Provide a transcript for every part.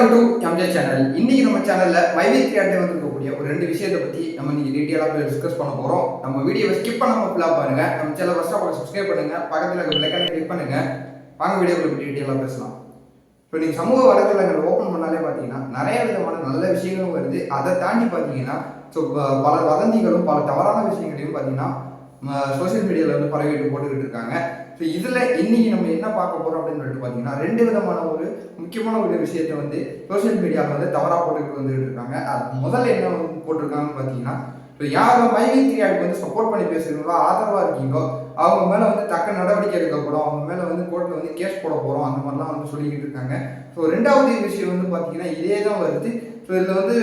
Welcome to MJ channel. இன்னைக்கு நம்ம சேனல்ல வைவித்தியாட்டை இருக்கக்கூடிய ஒரு ரெண்டு விஷயத்தை பத்தி நம்ம இன்னைக்கு டீடைலா டிஸ்கஸ் பண்ண போறோம். நம்ம வீடியோவை ஸ்கிப் பண்ணாம ஃபுல்லா பாருங்க. நம்ம சேனலை ஃபர்ஸ்ட் ஆஃப் ஆல் சப்ஸ்கிரைப் பண்ணுங்க, பக்கத்துல இருக்க பெல் ஐகானை கிளிக் பண்ணுங்க. வாங்க வீடியோவை பத்தி டீடைலா பேசலாம். இப்போ நீங்க சமூக வலைதளங்கள் ஓபன் பண்ணாலே பாத்தீங்கன்னா நிறைய விதமான நல்ல விஷயங்களும் வருது. அதை தாண்டி பாத்தீங்கன்னா பல வதந்திகளும் பல தவறான விஷயங்களையும் பாத்தீங்கன்னா சோசியல் மீடியாவில் வந்து பரவிட்டு போட்டுக்கிட்டு இருக்காங்க. ஸோ இதில் இன்னைக்கு நம்ம என்ன பார்க்க போகிறோம் அப்படின்னு சொல்லிட்டு பார்த்தீங்கன்னா ரெண்டு விதமான ஒரு முக்கியமான ஒரு விஷயத்தை வந்து சோசியல் மீடியாவில் வந்து தவறாக போட்டுக்கிட்டு வந்துகிட்டு இருக்காங்க. அது முதல்ல என்ன போட்டிருக்காங்கன்னு பார்த்தீங்கன்னா, இப்போ யாரும் வைவித்திரியாவுக்கு வந்து சப்போர்ட் பண்ணி பேசுகிறீங்களோ ஆதரவாக இருக்கீங்களோ அவங்க மேலே வந்து தக்க நடவடிக்கை எடுக்கப்படும், அவங்க மேலே வந்து கோர்ட்டில் வந்து கேஸ் போட போகிறோம், அந்த மாதிரிலாம் வந்து சொல்லிக்கிட்டு இருக்காங்க. ஸோ ரெண்டாவது விஷயம் வந்து பார்த்தீங்கன்னா இதே தான் வருது. ஸோ இதில் வந்து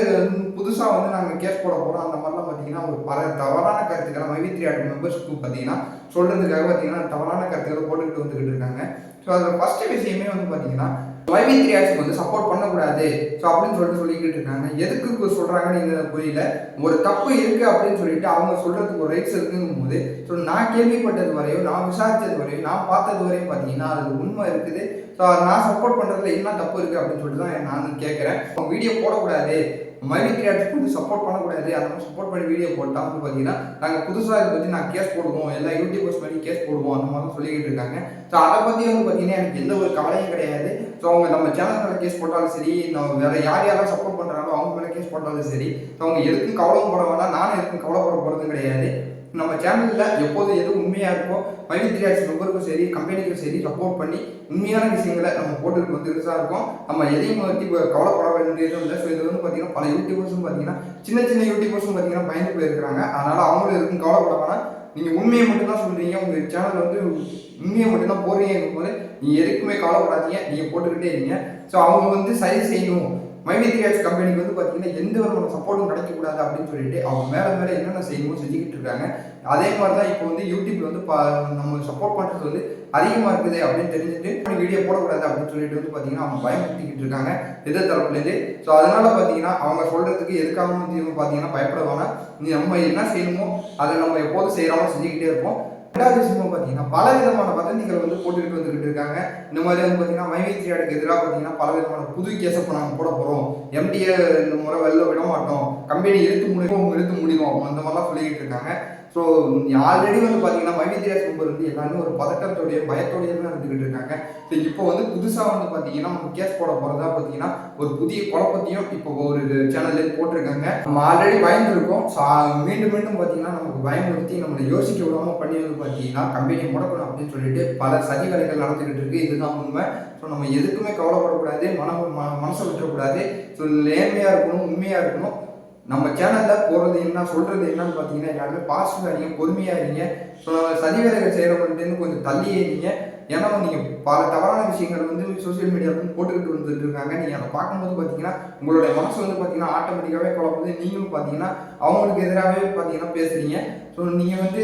புதுசாக வந்து நாங்கள் கேஸ் போட போகிறோம் அந்த மாதிரிலாம் பார்த்தீங்கன்னா ஒரு பல தவறான கருத்துக்களை வைவித்திரியாடு மெம்பர்ஸ்க்கு பார்த்தீங்கன்னா சொல்கிறதுக்காக பார்த்தீங்கன்னா தவறான கருத்துக்களை போட்டுக்கிட்டு வந்துக்கிட்டு இருக்காங்க. ஸோ அதில் ஃபஸ்ட்டு விஷயமே வந்து பார்த்தீங்கன்னா வைவித்திரியாட்சிக்கு வந்து சப்போர்ட் பண்ணக்கூடாது ஸோ அப்படின்னு சொல்லிக்கிட்டு இருக்காங்க. எதுக்கு சொல்கிறாங்கன்னு எங்களுக்கு புரியல. ஒரு தப்பு இருக்குது அப்படின்னு சொல்லிட்டு அவங்க சொல்கிறதுக்கு ஒரு ரைட்ஸ் இருக்குங்கும் போது ஸோ நான் கேள்விப்பட்டது வரையும், நான் விசாரித்தது வரையும், நான் பார்த்தது வரையும் பார்த்தீங்கன்னா அது உண்மை இருக்குது. ஸோ நான் சப்போர்ட் பண்ணுறதுல என்ன தப்பு இருக்குது அப்படின்னு சொல்லிட்டு தான் நான் கேட்குறேன். வீடியோ போடக்கூடாது, வைவித்திரியாட்சிக்கு வந்து சப்போர்ட் பண்ணக்கூடாது, அந்த மாதிரி சப்போர்ட் பண்ணி வீடியோ போட்டால் வந்து பார்த்தீங்கன்னா நாங்கள் புதுசாக இதை பற்றி நான் கேஸ் போடுவோம், எல்லா யூடியூபர்ஸ் பண்ணி கேஸ் போடுவோம் அந்த மாதிரி சொல்லிக்கிட்டு இருக்காங்க. ஸோ அதை பற்றி வந்து பார்த்தீங்கன்னா எனக்கு எந்த ஒரு கவலையும் கிடையாது. ஸோ அவங்க நம்ம சேனல் மேலே கேஸ் போட்டாலும் சரி, நம்ம வேறு யாரெல்லாம் சப்போர்ட் பண்ணுறாங்களோ அவங்க மேலே கேஸ் போட்டாலும் சரி, ஸோ அவங்க எதுக்கும் கவலையும் போட வேண்டாம், நானும் எதுக்கும் கவலைப்பட போகிறதும் கிடையாது. நம்ம சேனலில் எப்போது எது உண்மையாக இருக்கோ வைவித்திரியாட்சி மெம்பருக்கும் சரி கம்பெனிக்கும் சரி சப்போர்ட் பண்ணி உண்மையான விஷயங்களை நம்ம போட்டுக்கிட்டு வந்துட்டு தான் இருக்கோம். நம்ம எதையும் பற்றி கவலைப்பட வேண்டியதும் இல்லை. ஸோ இது வந்து பார்த்தீங்கன்னா பல யூடியூபர்ஸும் பார்த்தீங்கன்னா சின்ன யூடியூபர்ஸும் பார்த்தீங்கன்னா பயந்து போயிருக்கிறாங்க. அதனால் அவங்களும் எதுக்கும் கவலைப்பட வேணாம். நீங்கள் உண்மையை மட்டும்தான் சொல்கிறீங்க, உங்கள் சேனல் வந்து உண்மையை மட்டும்தான் போடுறீங்க போது நீங்கள் எதுக்குமே கவலைப்படாதீங்க, நீங்கள் போட்டுக்கிட்டே இருங்க. ஸோ அவங்க வந்து சரி செய்யணும், வைவித்திரியாட்சி கம்பெனிக்கு வந்து பார்த்தீங்கன்னா எந்த ஒரு சப்போர்ட்டும் கிடைக்கக்கூடாது அப்படின்னு சொல்லிட்டு அவங்க மேலே என்னென்ன செய்யணுமோ செஞ்சுக்கிட்டு இருக்காங்க. அதே மாதிரி தான் இப்போ வந்து யூடியூப்ல வந்து நம்ம சப்போர்ட் பண்ணுறது வந்து அதிகமாக இருக்குது அப்படின்னு தெரிஞ்சுட்டு வீடியோ போடக்கூடாது அப்படின்னு சொல்லிட்டு வந்து பார்த்தீங்கன்னா அவங்க பயமுறுத்திக்கிட்டு இருக்காங்க எதிர் தரப்புலேருந்து. ஸோ அதனால பார்த்தீங்கன்னா அவங்க சொல்கிறதுக்கு எதுக்காக வந்து பார்த்தீங்கன்னா பயப்பட வேணாம். நம்ம என்ன செய்யணுமோ அதை நம்ம எப்போதும் செய்கிறோமோ செஞ்சுக்கிட்டே இருப்போம். ரெண்டாவது விஷயமும் பார்த்தீங்கன்னா பல விதமான வதந்திகளை வந்து போட்டுக்கிட்டு வந்துக்கிட்டு இருக்காங்க. இந்த மாதிரி வந்து பார்த்தீங்கன்னா வைவித்திரியாடுக்கு எதிராக பார்த்தீங்கன்னா பல விதமான புது கேஸை இப்போ நாங்கள் போட போகிறோம், எம்டிஏ இந்த முறை வெளில விட மாட்டோம், கம்பெனி இழுத்து முடிவோம் அந்த மாதிரிலாம் சொல்லிக்கிட்டு இருக்காங்க. ஸோ ஆல்ரெடி வந்து பார்த்தீங்கன்னா வைவித்திரியாட்சி மெம்பர் வந்து எல்லாருமே ஒரு பதட்டத்தோடைய பயத்தோடைய தான் இருந்துக்கிட்டு இருக்காங்க. ஸோ இப்போ வந்து புதுசாக வந்து பார்த்தீங்கன்னா நம்ம கேஸ் போட போகிறதா பார்த்தீங்கன்னா ஒரு புதிய குழப்பத்தையும் இப்போ ஒரு சேனல்ல போட்டிருக்காங்க. நம்ம ஆல்ரெடி பயந்துருக்கோம். ஸோ மீண்டும் பார்த்தீங்கன்னா நமக்கு பயமுறுத்தி நம்மளை யோசிக்க விடாமல் பண்ணி வந்து பார்த்தீங்கன்னா கம்பெனியை முடக்கணும் அப்படின்னு சொல்லிட்டு பல சதி வேலைகள் நடந்துக்கிட்டு இருக்கு. இதுதான் உண்மை. ஸோ நம்ம எதுக்குமே கவலைப்படக்கூடாது, மனசை விட்டுறக்கூடாது. ஸோ நேர்மையாக இருக்கணும், உண்மையாக இருக்கணும். நம்ம சேனலில் போகிறது என்ன சொல்கிறது என்னன்னு பார்த்தீங்கன்னா எல்லாருமே பாசிட்டிவாக இருங்க, பொறுமையாக இருங்க. ஸோ சதி வேலைகள் செய்கிறவங்கள்ட்டேருந்து கொஞ்சம் தள்ளியே இருங்க. ஏன்னா நீங்கள் பல தவறான விஷயங்கள் வந்து சோசியல் மீடியாவுக்கு போட்டுக்கிட்டு வந்துட்டு இருக்காங்க. நீங்கள் அதை பார்க்கும்போது பார்த்தீங்கன்னா உங்களுடைய மனசு வந்து பார்த்தீங்கன்னா ஆட்டோமேட்டிக்காகவே குழப்பது. நீங்களும் பார்த்தீங்கன்னா அவங்களுக்கு எதிராகவே பார்த்தீங்கன்னா பேசுகிறீங்க. ஸோ நீங்கள் வந்து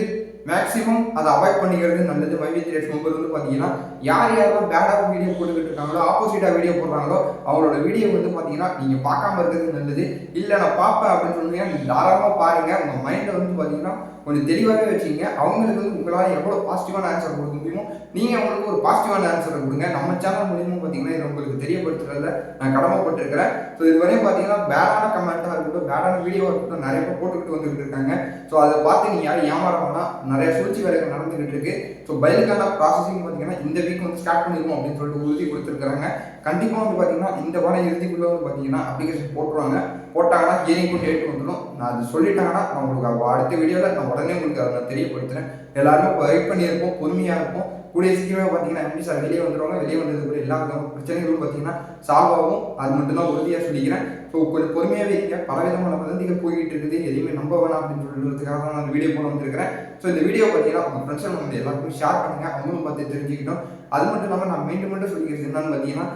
மேக்ஸிமம் அதை அவாய்ட் பண்ணிக்கிறது நல்லது. வைவித்திரியாட்சி மெம்பர் வந்து பார்த்தீங்கன்னா யாரெல்லாம் பேடாக வீடியோ போட்டுக்கிட்டு இருக்காங்களோ, ஆப்போசிட்டாக வீடியோ போடுறாங்களோ அவங்களோட வீடியோ வந்து பார்த்தீங்கன்னா நீங்கள் பார்க்காம இருக்கிறது நல்லது. இல்லை நான் பார்ப்பேன் அப்படின்னு சொன்னீங்கன்னா நீங்கள் தாராளமாக பாருங்கள். உங்கள் மைண்டை வந்து பார்த்தீங்கன்னா கொஞ்சம் தெளிவாகவே வச்சுங்க. அவங்களுக்கு வந்து உங்களால் எவ்வளோ பாசிட்டிவான ஆன்சர் கொடுக்க முடியுமோ நீங்கள் அவங்களுக்கு ஒரு பாசிட்டிவான ஆன்சரை கொடுங்க. நம்ம சேனல் மூலியமாக பார்த்தீங்கன்னா இதை உங்களுக்கு தெரியப்படுத்துறதுல நான் கடமைப்பட்டிருக்கிறேன். ஸோ இதுவரையும் பார்த்தீங்கன்னா பேடான கமெண்ட்டாக இருக்கட்டும், பேடான வீடியோவாக இருக்கட்டும் நிறைய பேர் போட்டுக்கிட்டு வந்துக்கிட்டு இருக்காங்க. ஸோ அதை பார்த்து நீங்கள் யாரும் ஏமாறோம்னா நிறைய சூழ்ச்சி வேலைகள் நடந்துகிட்டு இருக்கு. ஸோ பைலுக்கான ப்ராசஸிங் பார்த்தீங்கன்னா இந்த வீக் வந்து ஸ்டார்ட் பண்ணிருக்கோம் அப்படின்னு சொல்லிட்டு உறுதி கொடுத்துருக்காங்க. கண்டிப்பாக வந்து பார்த்தீங்கன்னா இந்த வாரம் இறுதிக்குள்ளே வந்து பார்த்தீங்கன்னா அப்ளிகேஷன் போட்டுருவாங்க. போட்டாங்கன்னா ஹியரிங்கும் டேட் வந்துடும். நான் அது சொல்லிட்டாங்கன்னா நான் உங்களுக்கு அடுத்த வீடியோவில் நான் உடனே உங்களுக்கு அதை நான் தெரியப்படுத்துகிறேன். எல்லாருமே வெயிட் பண்ணியிருப்போம், பொறுமையாக இருப்போம். கூடிய சீக்கிரமே பார்த்தீங்கன்னா எம்டி சார் வெளியே வந்துடுவாங்க. வெளியே வந்தது கூட எல்லா விதமான பிரச்சனைகளும் பார்த்தீங்கன்னா சால்வ் ஆகும். அது மட்டும்தான் உறுதியாக சொல்லிக்கிறேன். ஸோ கொஞ்சம் பொறுமையாகவே இருக்க. பல விதமான வதந்திகள் போய்கிட்டு இருக்குது, எதையுமே நம்ப வேணாம் அப்படின்னு சொல்லிட்டுறதுக்காக தான் நான் வீடியோ போட வந்திருக்கிறேன். ஸோ இந்த வீடியோ பார்த்தீங்கன்னா உங்கள் ஃப்ரெண்ட்ஸ் வந்து எல்லாருக்கும் ஷேர் பண்ணுங்கள், அவங்களும் பார்த்து தெரிஞ்சுக்கிட்டோம். அது மட்டும் இல்லாமல் நான் மீண்டும் சொல்லிக்கிறது என்னன்னு பார்த்தீங்கன்னா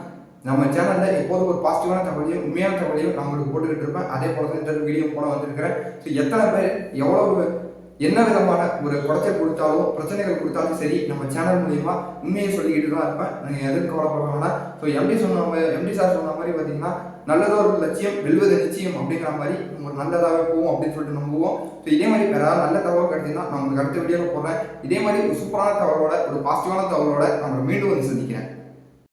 நம்ம சேனலில் எப்போதும் ஒரு பாசிட்டிவான தகவலையும் உண்மையான தகவலையும் நான் உங்களுக்கு போட்டுக்கிட்டு இருப்பேன். அதே போல தான் இந்த வீடியோ போட வந்திருக்கிறேன். ஸோ எத்தனை பேர் எவ்வளவு என்ன விதமான ஒரு குறைச்சல் கொடுத்தாலும் பிரச்சனைகள் கொடுத்தாலும் சரி நம்ம சேனல் மூலியமா உண்மையை சொல்லிக்கிட்டு தான் இருப்பேன். நீங்கள் எதுவும் கவலைப்பட வேணாம். ஸோ எம்டி சார் சொன்ன மாதிரி பார்த்தீங்கன்னா நல்லதொரு லட்சியம் வெல்வது நிச்சயம் அப்படிங்கிற மாதிரி நம்ம நல்லதாகவே போவோம் அப்படின்னு சொல்லிட்டு நம்புவோம். ஸோ இதே மாதிரி வேற நல்ல தகவல் கிடைச்சிங்கன்னா நான் உங்களுக்கு அடுத்த வீடியோவில் போடுறேன். இதே மாதிரி ஒரு சூப்பரான தகவலோட ஒரு பாசிட்டிவான தகவலோட நம்ம மீண்டும் வந்து சந்திக்கிறேன்.